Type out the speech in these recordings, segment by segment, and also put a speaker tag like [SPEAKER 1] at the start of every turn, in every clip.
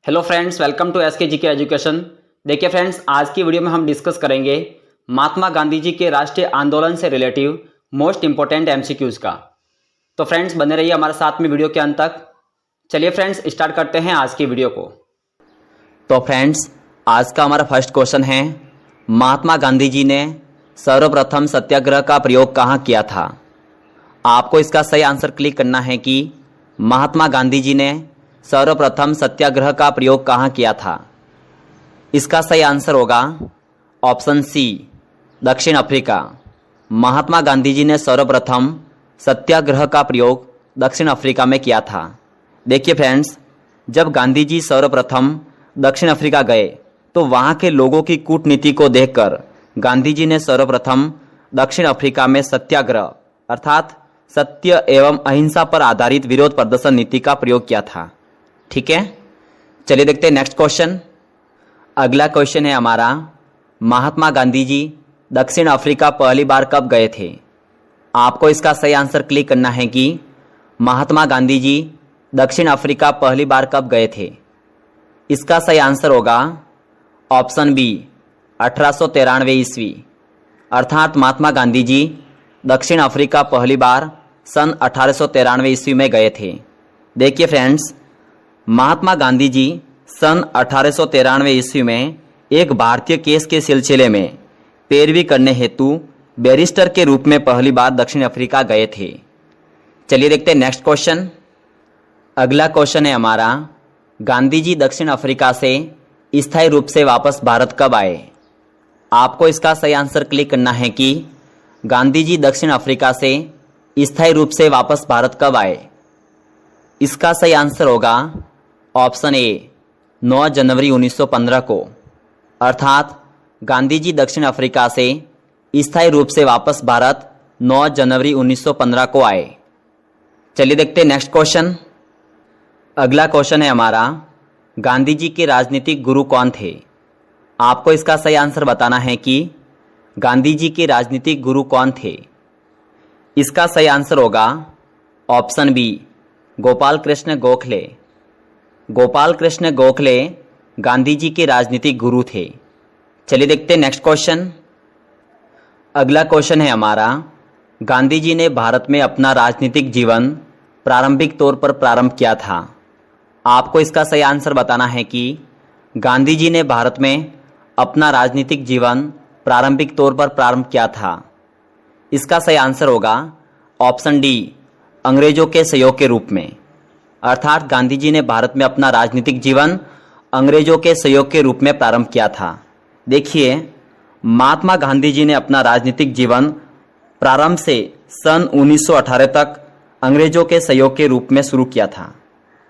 [SPEAKER 1] Hello friends, welcome to SK GK education. देखिए friends, आज की वीडियो में हम डिस्कस करेंगे महात्मा गांधी जी के राष्ट्रीय आंदोलन से रिलेटिव मोस्ट इंपॉर्टेंट एमसीक्यूज का। तो फ्रेंड्स बने रहिए हमारे साथ में वीडियो के अंत तक। चलिए फ्रेंड्स स्टार्ट करते हैं आज की वीडियो को।
[SPEAKER 2] तो फ्रेंड्स आज का हमारा फर्स्ट क्वेश्चन है, महात्मा गांधी जी ने सर्वप्रथम सत्याग्रह का प्रयोग कहाँ किया था। आपको इसका सही आंसर क्लिक करना है कि महात्मा गांधी जी ने सर्वप्रथम सत्याग्रह का प्रयोग कहाँ किया था। इसका सही आंसर होगा ऑप्शन सी, दक्षिण अफ्रीका। महात्मा गांधी जी ने सर्वप्रथम सत्याग्रह का प्रयोग दक्षिण अफ्रीका में किया था। देखिए फ्रेंड्स, जब गांधी जी सर्वप्रथम दक्षिण अफ्रीका गए तो वहाँ के लोगों की कूटनीति को देखकर गांधी जी ने सर्वप्रथम दक्षिण अफ्रीका में सत्याग्रह अर्थात सत्य एवं अहिंसा पर आधारित विरोध प्रदर्शन नीति का प्रयोग किया था। ठीक है, चलिए देखते हैं नेक्स्ट क्वेश्चन। अगला क्वेश्चन है हमारा, महात्मा गांधी जी दक्षिण अफ्रीका पहली बार कब गए थे। आपको इसका सही आंसर क्लिक करना है कि महात्मा गांधी जी दक्षिण अफ्रीका पहली बार कब गए थे। इसका सही आंसर होगा ऑप्शन बी, 1893 ईस्वी। अर्थात महात्मा गांधी जी दक्षिण अफ्रीका पहली बार सन 1893 ईस्वी में गए थे। देखिए फ्रेंड्स, महात्मा गांधी जी सन 1893 ईस्वी में एक भारतीय केस के सिलसिले में पैरवी करने हेतु बैरिस्टर के रूप में पहली बार दक्षिण अफ्रीका गए थे। चलिए देखते हैं नेक्स्ट क्वेश्चन। अगला क्वेश्चन है हमारा, गांधी जी दक्षिण अफ्रीका से स्थायी रूप से वापस भारत कब आए। आपको इसका सही आंसर क्लिक करना है कि गांधी जी दक्षिण अफ्रीका से स्थायी रूप से वापस भारत कब आए। इसका सही आंसर होगा ऑप्शन ए, 9 जनवरी 1915 को। अर्थात गांधी जी दक्षिण अफ्रीका से स्थायी रूप से वापस भारत 9 जनवरी 1915 को आए। चलिए देखते हैं नेक्स्ट क्वेश्चन। अगला क्वेश्चन है हमारा, गांधी जी के राजनीतिक गुरु कौन थे। आपको इसका सही आंसर बताना है कि गांधी जी के राजनीतिक गुरु कौन थे। इसका सही आंसर होगा ऑप्शन बी, गोपाल कृष्ण गोखले। गोपाल कृष्ण गोखले गांधी जी के राजनीतिक गुरु थे। चलिए देखते हैं नेक्स्ट क्वेश्चन। अगला क्वेश्चन है हमारा, गांधी जी ने भारत में अपना राजनीतिक जीवन प्रारंभिक तौर पर प्रारंभ किया था। आपको इसका सही आंसर बताना है कि गांधी जी ने भारत में अपना राजनीतिक जीवन प्रारंभिक तौर पर प्रारंभ किया था। इसका सही आंसर होगा ऑप्शन डी, अंग्रेजों के सहयोग के रूप में। अर्थात गांधी जी ने भारत में अपना राजनीतिक जीवन अंग्रेजों के सहयोग के रूप में प्रारंभ किया था। देखिए, महात्मा गांधी जी ने अपना राजनीतिक जीवन प्रारंभ से सन 1918 तक अंग्रेजों के सहयोग के रूप में शुरू किया था।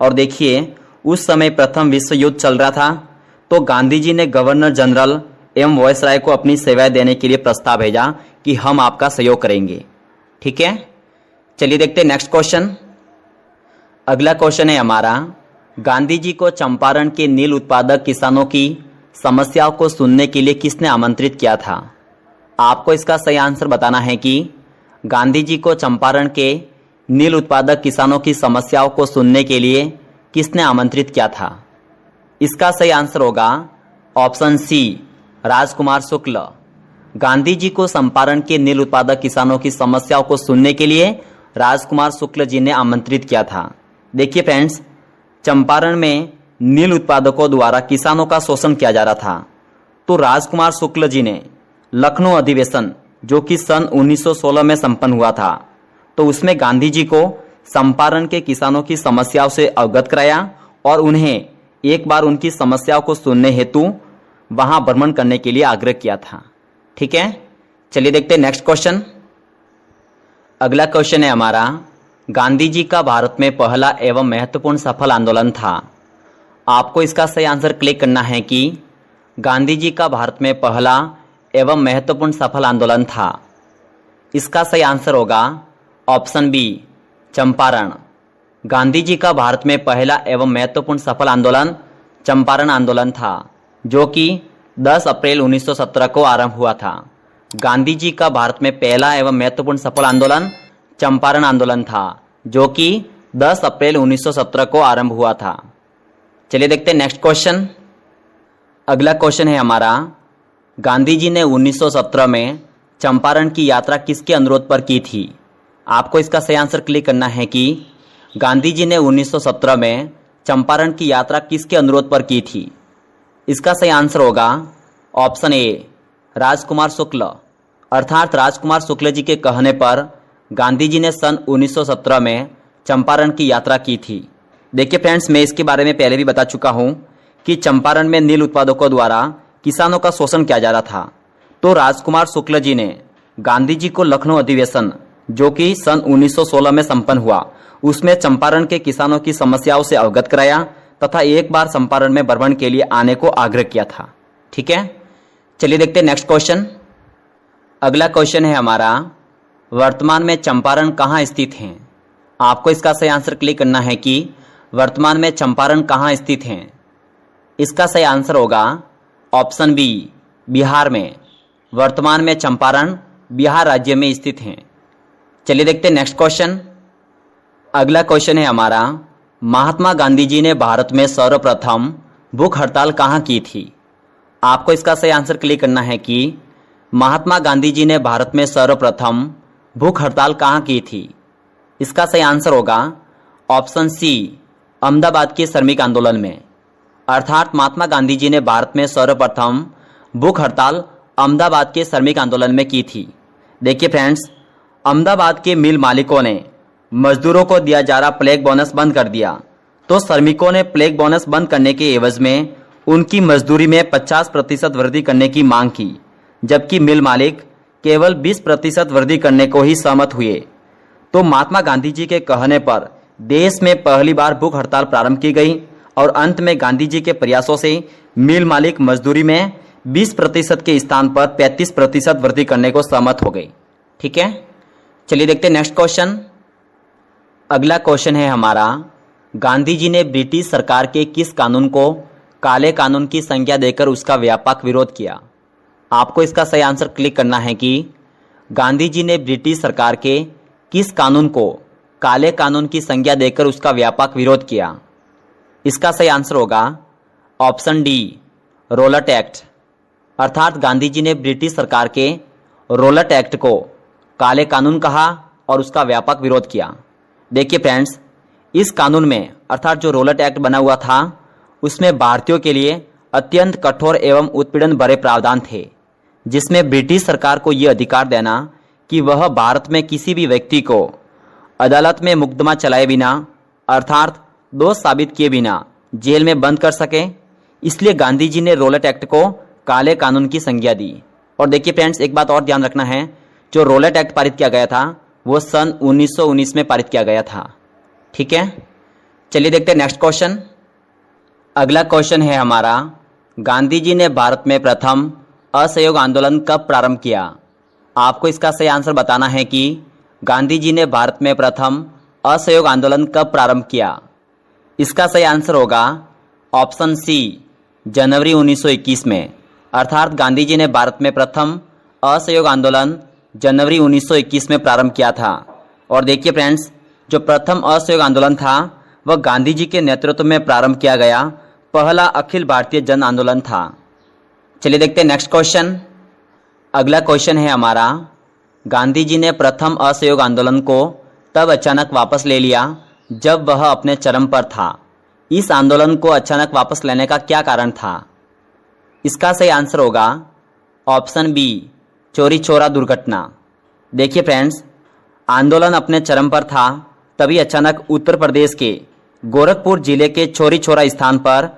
[SPEAKER 2] और देखिए, उस समय प्रथम विश्व युद्ध चल रहा था, तो गांधी जी ने गवर्नर जनरल एवं वायसराय को अपनी सेवाएं देने के लिए प्रस्ताव भेजा कि हम आपका सहयोग करेंगे। ठीक है, चलिए देखते हैं नेक्स्ट क्वेश्चन। अगला क्वेश्चन है हमारा, गांधी जी को चंपारण के नील उत्पादक किसानों की समस्याओं को सुनने के लिए किसने आमंत्रित किया था। आपको इसका सही आंसर बताना है कि गांधी जी को चंपारण के नील उत्पादक किसानों की समस्याओं को सुनने के लिए किसने आमंत्रित किया था। इसका सही आंसर होगा ऑप्शन सी, राजकुमार शुक्ल। गांधी जी को चंपारण के नील उत्पादक किसानों की समस्याओं को सुनने के लिए राजकुमार शुक्ल जी ने आमंत्रित किया था। देखिए फ्रेंड्स, चंपारण में नील उत्पादकों द्वारा किसानों का शोषण किया जा रहा था, तो राजकुमार शुक्ल जी ने लखनऊ अधिवेशन जो कि सन 1916 में संपन्न हुआ था, तो उसमें गांधी जी को चंपारण के किसानों की समस्याओं से अवगत कराया और उन्हें एक बार उनकी समस्याओं को सुनने हेतु वहां भ्रमण करने के लिए आग्रह किया था। ठीक है, चलिए देखते हैं नेक्स्ट क्वेश्चन। अगला क्वेश्चन है हमारा, गांधी जी का भारत में पहला एवं महत्वपूर्ण सफल आंदोलन था। आपको इसका सही आंसर क्लिक करना है कि गांधी जी का भारत में पहला एवं महत्वपूर्ण सफल आंदोलन था। इसका सही आंसर होगा ऑप्शन बी, चंपारण। गांधी जी का भारत में पहला एवं महत्वपूर्ण सफल आंदोलन चंपारण आंदोलन था, जो कि 10 अप्रैल 1917 को आरंभ हुआ था। गांधी जी का भारत में पहला एवं महत्वपूर्ण सफल आंदोलन चंपारण आंदोलन था, जो कि 10 अप्रैल 1917 को आरंभ हुआ था। चलिए देखते हैं नेक्स्ट क्वेश्चन। अगला क्वेश्चन है हमारा, गांधी जी ने 1917 में चंपारण की यात्रा किसके अनुरोध पर की थी? आपको इसका सही आंसर क्लिक करना है कि गांधी जी ने 1917 में चंपारण की यात्रा किसके अनुरोध पर की थी। इसका सही आंसर होगा ऑप्शन ए, राजकुमार शुक्ल, अर्थात राजकुमार शुक्ल जी के कहने पर गांधी जी ने सन 1917 में चंपारण की यात्रा की थी। देखिए फ्रेंड्स, मैं इसके बारे में पहले भी बता चुका हूँ कि चंपारण में नील उत्पादकों द्वारा किसानों का शोषण किया जा रहा था। तो राजकुमार शुक्ल जी ने गांधी जी को लखनऊ अधिवेशन, जो कि सन 1916 में संपन्न हुआ, उसमें चंपारण के किसानों की समस्याओं से अवगत कराया तथा एक बार चंपारण में भ्रमण के लिए आने को आग्रह किया था। ठीक है, चलिए देखते हैं नेक्स्ट क्वेश्चन। अगला क्वेश्चन है हमारा, वर्तमान में चंपारण कहाँ स्थित हैं? आपको इसका सही आंसर क्लिक करना है कि वर्तमान में चंपारण कहाँ स्थित हैं। इसका सही आंसर होगा ऑप्शन बी, बिहार में। वर्तमान में चंपारण बिहार राज्य में स्थित हैं। चलिए देखते हैं नेक्स्ट क्वेश्चन। अगला क्वेश्चन है हमारा, महात्मा गांधी जी ने भारत में सर्वप्रथम भूख हड़ताल कहाँ की थी? आपको इसका सही आंसर क्लिक करना है कि महात्मा गांधी जी ने भारत में सर्वप्रथम भूख हड़ताल कहाँ की थी। इसका सही आंसर होगा ऑप्शन सी, अहमदाबाद के श्रमिक आंदोलन में। अर्थात महात्मा गांधी जी ने भारत में सर्वप्रथम भूख हड़ताल अहमदाबाद के श्रमिक आंदोलन में की थी। देखिए फ्रेंड्स, अहमदाबाद के मिल मालिकों ने मजदूरों को दिया जा रहा प्लेग बोनस बंद कर दिया, तो श्रमिकों ने प्लेग बोनस बंद करने के एवज में उनकी मजदूरी में 50% वृद्धि करने की मांग की, जबकि मिल मालिक केवल 20% वृद्धि करने को ही सहमत हुए। तो महात्मा गांधी जी के कहने पर देश में पहली बार भूख हड़ताल प्रारंभ की गई और अंत में गांधी जी के प्रयासों से मिल मालिक मजदूरी में 20% के स्थान पर 35% वृद्धि करने को सहमत हो गई। ठीक है, चलिए देखते हैं नेक्स्ट क्वेश्चन। अगला क्वेश्चन है हमारा, गांधी जी ने ब्रिटिश सरकार के किस कानून को काले कानून की संज्ञा देकर उसका व्यापक विरोध किया? आपको इसका सही आंसर क्लिक करना है कि गांधी जी ने ब्रिटिश सरकार के किस कानून को काले कानून की संज्ञा देकर उसका व्यापक विरोध किया। इसका सही आंसर होगा ऑप्शन डी, रोलट एक्ट। अर्थात गांधी जी ने ब्रिटिश सरकार के रोलट एक्ट को काले कानून कहा और उसका व्यापक विरोध किया। देखिए फ्रेंड्स, इस कानून में अर्थात जो रोलट एक्ट बना हुआ था उसमें भारतीयों के लिए अत्यंत कठोर एवं उत्पीड़न भरे प्रावधान थे, जिसमें ब्रिटिश सरकार को यह अधिकार देना कि वह भारत में किसी भी व्यक्ति को अदालत में मुकदमा चलाए बिना अर्थात दोष साबित किए बिना जेल में बंद कर सके। इसलिए गांधी जी ने रोलट एक्ट को काले कानून की संज्ञा दी। और देखिए फ्रेंड्स, एक बात और ध्यान रखना है, जो रोलट एक्ट पारित किया गया था वो सन 1919 में पारित किया गया था। ठीक है, चलिए देखते हैं नेक्स्ट क्वेश्चन। अगला क्वेश्चन है हमारा, गांधी जी ने भारत में प्रथम असहयोग आंदोलन कब प्रारंभ किया? आपको इसका सही आंसर बताना है कि गांधी जी ने भारत में प्रथम असहयोग आंदोलन कब प्रारंभ किया। इसका सही आंसर होगा ऑप्शन सी, जनवरी 1921 में। अर्थात गांधी जी ने भारत में प्रथम असहयोग आंदोलन जनवरी 1921 में प्रारंभ किया था। और देखिए फ्रेंड्स, जो प्रथम असहयोग आंदोलन था वह गांधी जी के नेतृत्व में प्रारंभ किया गया पहला अखिल भारतीय जन आंदोलन था। चलिए देखते हैं नेक्स्ट क्वेश्चन। अगला क्वेश्चन है हमारा, गांधी जी ने प्रथम असहयोग आंदोलन को तब अचानक वापस ले लिया जब वह अपने चरम पर था। इस आंदोलन को अचानक वापस लेने का क्या कारण था? इसका सही आंसर होगा ऑप्शन बी, चोरी चोरा दुर्घटना। देखिए फ्रेंड्स, आंदोलन अपने चरम पर था तभी अचानक उत्तर प्रदेश के गोरखपुर जिले के चोरी चोरा स्थान पर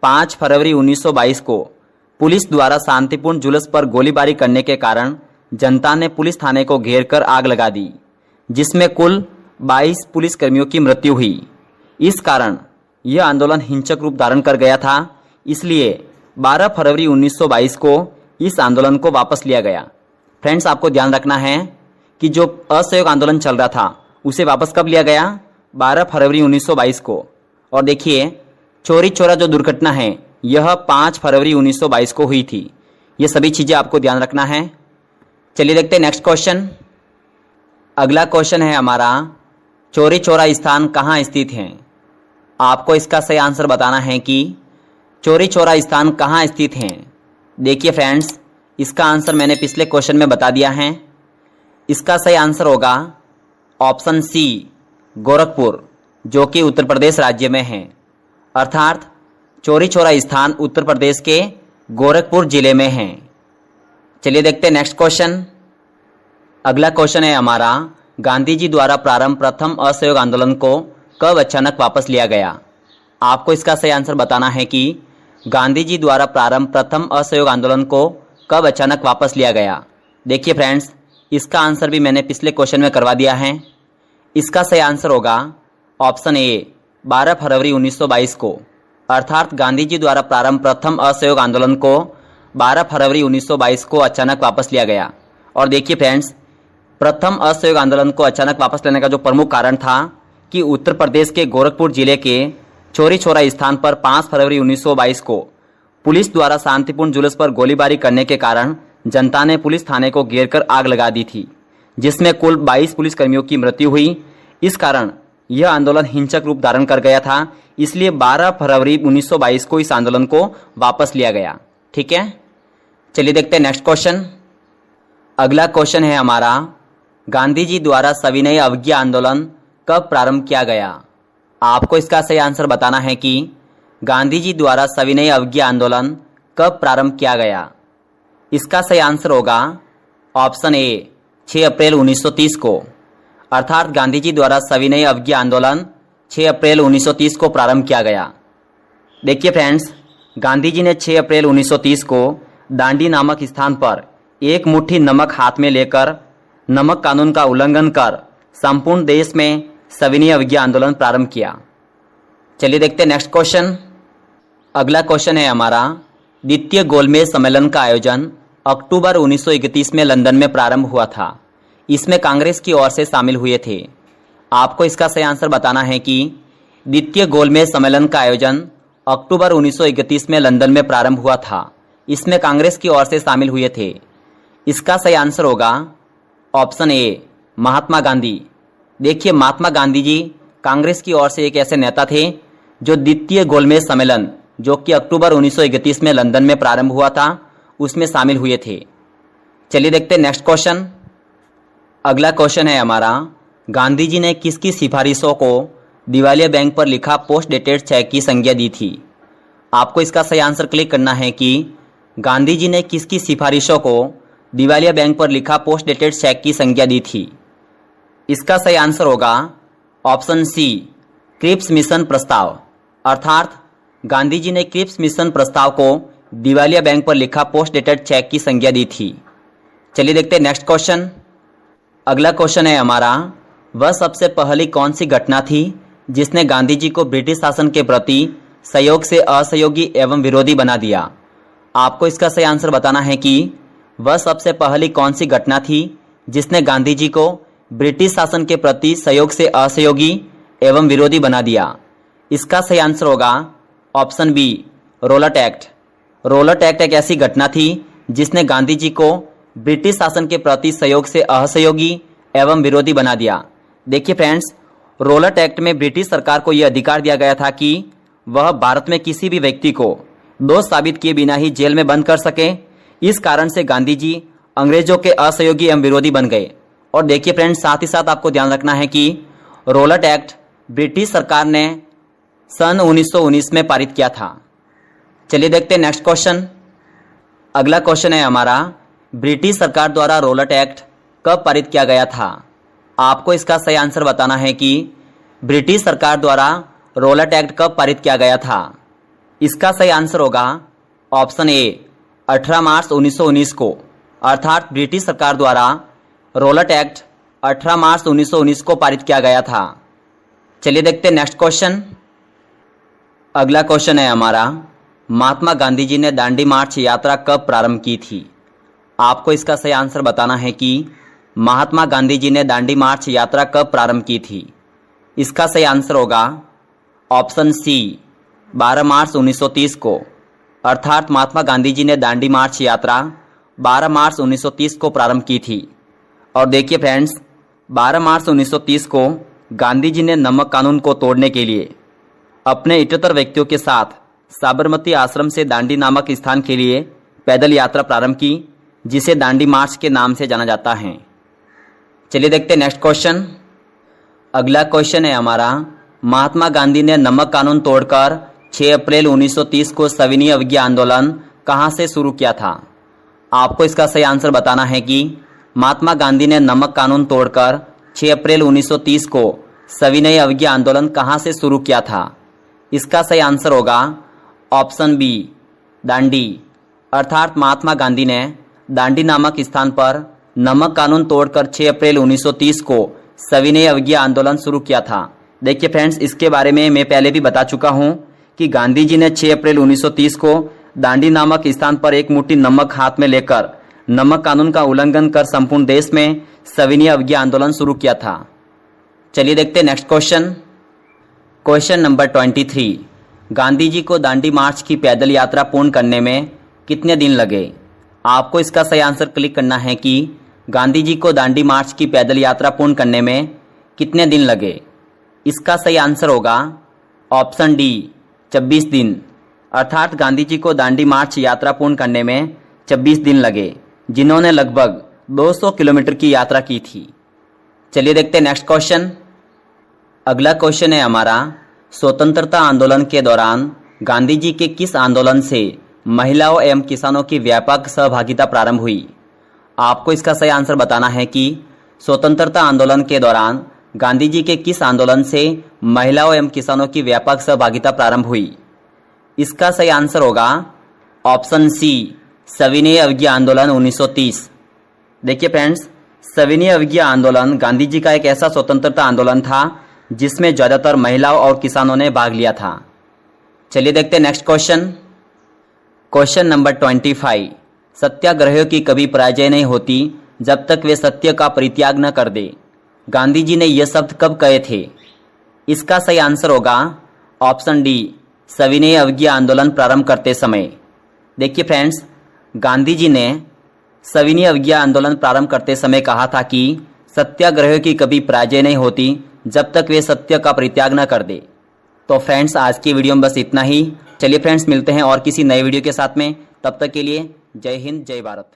[SPEAKER 2] 5 फरवरी 1922 को पुलिस द्वारा शांतिपूर्ण जुलूस पर गोलीबारी करने के कारण जनता ने पुलिस थाने को घेरकर आग लगा दी, जिसमें कुल 22 पुलिसकर्मियों की मृत्यु हुई। इस कारण यह आंदोलन हिंसक रूप धारण कर गया था। इसलिए 12 फरवरी 1922 को इस आंदोलन को वापस लिया गया। फ्रेंड्स, आपको ध्यान रखना है कि जो असहयोग आंदोलन चल रहा था उसे वापस कब लिया गया? 12 फरवरी 1922 को। और देखिए, चोरी चोरा जो दुर्घटना है यह 5 फरवरी 1922 को हुई थी। ये सभी चीज़ें आपको ध्यान रखना है। चलिए देखते हैं नेक्स्ट क्वेश्चन। अगला क्वेश्चन है हमारा, चोरी चोरा स्थान कहाँ स्थित है? आपको इसका सही आंसर बताना है कि चौरी चौरा स्थान कहाँ स्थित हैं। देखिए फ्रेंड्स, इसका आंसर मैंने पिछले क्वेश्चन में बता दिया है। इसका सही आंसर होगा ऑप्शन सी, गोरखपुर, जो कि उत्तर प्रदेश राज्य में है। अर्थात चौरी चौरा स्थान उत्तर प्रदेश के गोरखपुर जिले में है। चलिए देखते हैं नेक्स्ट क्वेश्चन। अगला क्वेश्चन है हमारा, गांधी जी द्वारा प्रारंभ प्रथम असहयोग आंदोलन को कब अचानक वापस लिया गया। आपको इसका सही आंसर बताना है कि गांधी जी द्वारा प्रारंभ प्रथम असहयोग आंदोलन को कब अचानक वापस लिया गया। देखिए फ्रेंड्स, इसका आंसर भी मैंने पिछले क्वेश्चन में करवा दिया है। इसका सही आंसर होगा ऑप्शन ए, 12 फरवरी 1922 को। अर्थात गांधी जी द्वारा प्रारंभ प्रथम असहयोग आंदोलन को 12 फरवरी 1922 को अचानक वापस लिया गया। और देखिए फ्रेंड्स, प्रथम असहयोग आंदोलन को अचानक वापस लेने का जो प्रमुख कारण था कि उत्तर प्रदेश के गोरखपुर जिले के चौरी चौरा स्थान पर 5 फरवरी 1922 को पुलिस द्वारा शांतिपूर्ण जुलूस पर गोलीबारी करने के कारण जनता ने पुलिस थाने को घेरकर आग लगा दी थी, जिसमें कुल 22 पुलिसकर्मियों की मृत्यु हुई। इस कारण यह आंदोलन हिंसक रूप धारण कर गया था, इसलिए 12 फरवरी 1922 को इस आंदोलन को वापस लिया गया। ठीक है, चलिए देखते हैं नेक्स्ट क्वेश्चन। अगला क्वेश्चन है हमारा, गांधी जी द्वारा सविनय अवज्ञा आंदोलन कब प्रारंभ किया गया। आपको इसका सही आंसर बताना है कि गांधी जी द्वारा सविनय अवज्ञा आंदोलन कब प्रारंभ किया गया। इसका सही आंसर होगा ऑप्शन ए, 6 अप्रैल 1930 को। अर्थात गांधी जी द्वारा सविनय अवज्ञा आंदोलन 6 अप्रैल 1930 को प्रारंभ किया गया। देखिए फ्रेंड्स, गांधी जी ने 6 अप्रैल 1930 को दांडी नामक स्थान पर एक मुट्ठी नमक हाथ में लेकर नमक कानून का उल्लंघन कर संपूर्ण देश में सविनय अवज्ञा आंदोलन प्रारंभ किया। चलिए देखते हैं नेक्स्ट क्वेश्चन। अगला क्वेश्चन है हमारा, द्वितीय गोलमेज सम्मेलन का आयोजन अक्टूबर 1931 में लंदन में प्रारंभ हुआ था। इसमें कांग्रेस की ओर से शामिल हुए थे। आपको इसका सही आंसर बताना है कि द्वितीय गोलमेज सम्मेलन का आयोजन अक्टूबर 1931 में लंदन में प्रारंभ हुआ था। इसमें कांग्रेस की ओर से शामिल हुए थे। इसका सही आंसर होगा ऑप्शन ए, महात्मा गांधी। देखिए, महात्मा गांधी जी कांग्रेस की ओर से एक ऐसे नेता थे जो द्वितीय गोलमेज सम्मेलन, जो कि अक्टूबर 1931 में लंदन में प्रारंभ हुआ था, उसमें शामिल हुए थे। चलिए देखते हैं नेक्स्ट क्वेश्चन। अगला क्वेश्चन है हमारा, गांधी जी ने किसकी सिफारिशों को दिवालिया बैंक पर लिखा पोस्ट डेटेड चेक की संज्ञा दी थी। आपको इसका सही आंसर क्लिक करना है कि गांधी जी ने किसकी सिफारिशों को दिवालिया बैंक पर लिखा पोस्ट डेटेड चेक की संज्ञा दी थी। इसका सही आंसर होगा ऑप्शन सी, क्रिप्स मिशन प्रस्ताव। अर्थात गांधी जी ने क्रिप्स मिशन प्रस्ताव को दिवालिया बैंक पर लिखा पोस्ट डेटेड चेक की संज्ञा दी थी। चलिए देखते हैं नेक्स्ट क्वेश्चन। अगला क्वेश्चन है हमारा, वह सबसे पहली कौन सी घटना थी जिसने गांधी जी को ब्रिटिश शासन के प्रति सहयोग से असहयोगी एवं विरोधी बना दिया। आपको इसका सही आंसर बताना है कि वह सबसे पहली कौन सी घटना थी जिसने गांधी जी को ब्रिटिश शासन के प्रति सहयोग से असहयोगी एवं विरोधी बना दिया। इसका सही आंसर होगा option B, Rowlatt act. Rowlatt act एक ऐसी घटना थी जिसने गांधी जी को ब्रिटिश शासन के प्रति सहयोग से असहयोगी एवं विरोधी बना दिया। देखिए फ्रेंड्स, रोलट एक्ट में ब्रिटिश सरकार को यह अधिकार दिया गया था कि वह भारत में किसी भी व्यक्ति को दोष साबित किए बिना ही जेल में बंद कर सके। इस कारण से गांधी जी अंग्रेजों के असहयोगी एवं विरोधी बन गए। और देखिए फ्रेंड्स, साथ ही साथ आपको ध्यान रखना है कि रोलट एक्ट ब्रिटिश सरकार ने सन 1919 में पारित किया था। चलिए देखते हैं नेक्स्ट क्वेश्चन। अगला क्वेश्चन है हमारा, ब्रिटिश सरकार द्वारा रोलट एक्ट कब पारित किया गया था। आपको इसका सही आंसर बताना है कि ब्रिटिश सरकार द्वारा रोलट एक्ट कब पारित किया गया था। इसका सही आंसर होगा ऑप्शन ए, 18 मार्च 1919 को। अर्थात ब्रिटिश सरकार द्वारा रोलट एक्ट 18 मार्च 1919 को पारित किया गया था। चलिए देखते हैं नेक्स्ट क्वेश्चन। अगला क्वेश्चन है हमारा, महात्मा गांधी जी ने दांडी मार्च यात्रा कब प्रारंभ की थी। आपको इसका सही आंसर बताना है कि महात्मा गांधी जी ने दांडी मार्च यात्रा कब प्रारंभ की थी। इसका सही आंसर होगा ऑप्शन सी, 12 मार्च 1930 को। अर्थात महात्मा गांधी जी ने दांडी मार्च यात्रा 12 मार्च 1930 को प्रारंभ की थी। और देखिए फ्रेंड्स, 12 मार्च 1930 को गांधी जी ने नमक कानून को तोड़ने के लिए अपने 78 व्यक्तियों के साथ साबरमती आश्रम से दांडी नामक स्थान के लिए पैदल यात्रा प्रारंभ की, जिसे दांडी मार्च के नाम से जाना जाता है। चलिए देखते हैं नेक्स्ट क्वेश्चन। अगला क्वेश्चन है हमारा, महात्मा गांधी ने नमक कानून तोड़कर 6 अप्रैल 1930 को सविनय अवज्ञा आंदोलन कहां से शुरू किया था? आपको इसका सही आंसर बताना है कि महात्मा गांधी ने नमक कानून तोड़कर 6 अप्रैल 1930 को सविनय अवज्ञा आंदोलन कहां से शुरू किया था? इसका सही आंसर होगा ऑप्शन बी, दांडी। अर्थात महात्मा गांधी ने दांडी नामक स्थान पर नमक कानून तोड़कर 6 अप्रैल 1930 को सविनय अवज्ञा आंदोलन शुरू किया था। देखिए फ्रेंड्स, इसके बारे में मैं पहले भी बता चुका हूं कि गांधी जी ने 6 अप्रैल 1930 को दांडी नामक स्थान पर एक मुट्ठी नमक हाथ में लेकर नमक कानून का उल्लंघन कर संपूर्ण देश में सविनय अवज्ञा आंदोलन शुरू किया था। चलिए देखते हैं next question. Question number 23, Gandhi ji को दांडी मार्च की पैदल यात्रा पूर्ण करने में कितने दिन लगे? आपको इसका सही आंसर क्लिक करना है कि गांधी जी को दांडी मार्च की पैदल यात्रा पूर्ण करने में कितने दिन लगे। इसका सही आंसर होगा ऑप्शन डी, 26 दिन। अर्थात गांधी जी को दांडी मार्च यात्रा पूर्ण करने में 26 दिन लगे, जिन्होंने लगभग 200 किलोमीटर की यात्रा की थी। चलिए देखते हैं नेक्स्ट क्वेश्चन। अगला क्वेश्चन है हमारा, स्वतंत्रता आंदोलन के दौरान गांधी जी के किस आंदोलन से महिलाओं एवं किसानों की व्यापक सहभागिता प्रारंभ हुई? आपको इसका सही आंसर बताना है कि स्वतंत्रता आंदोलन के दौरान गांधी जी के किस आंदोलन से महिलाओं एवं किसानों की व्यापक सहभागिता प्रारंभ हुई। इसका सही आंसर होगा ऑप्शन सी, सविनय अवज्ञा आंदोलन 1930। देखिए फ्रेंड्स, सविनय अवज्ञा आंदोलन गांधी जी का एक ऐसा स्वतंत्रता आंदोलन था जिसमें ज़्यादातर महिलाओं और किसानों ने भाग लिया था। चलिए देखते हैं नेक्स्ट क्वेश्चन। क्वेश्चन नंबर 25, सत्याग्रहियों की कभी पराजय नहीं होती जब तक वे सत्य का परित्याग न कर दे। गांधी जी ने यह शब्द कब कहे थे? इसका सही आंसर होगा ऑप्शन डी, सविनय अवज्ञा आंदोलन प्रारंभ करते समय। देखिए फ्रेंड्स, गांधी जी ने सविनय अवज्ञा आंदोलन प्रारंभ करते समय कहा था कि सत्याग्रहियों की कभी पराजय नहीं होती जब तक वे सत्य का परित्याग न कर दे। तो फ्रेंड्स, आज की वीडियो में बस इतना ही। चलिए फ्रेंड्स, मिलते हैं और किसी नए वीडियो के साथ में। तब तक के लिए जय हिंद, जय भारत।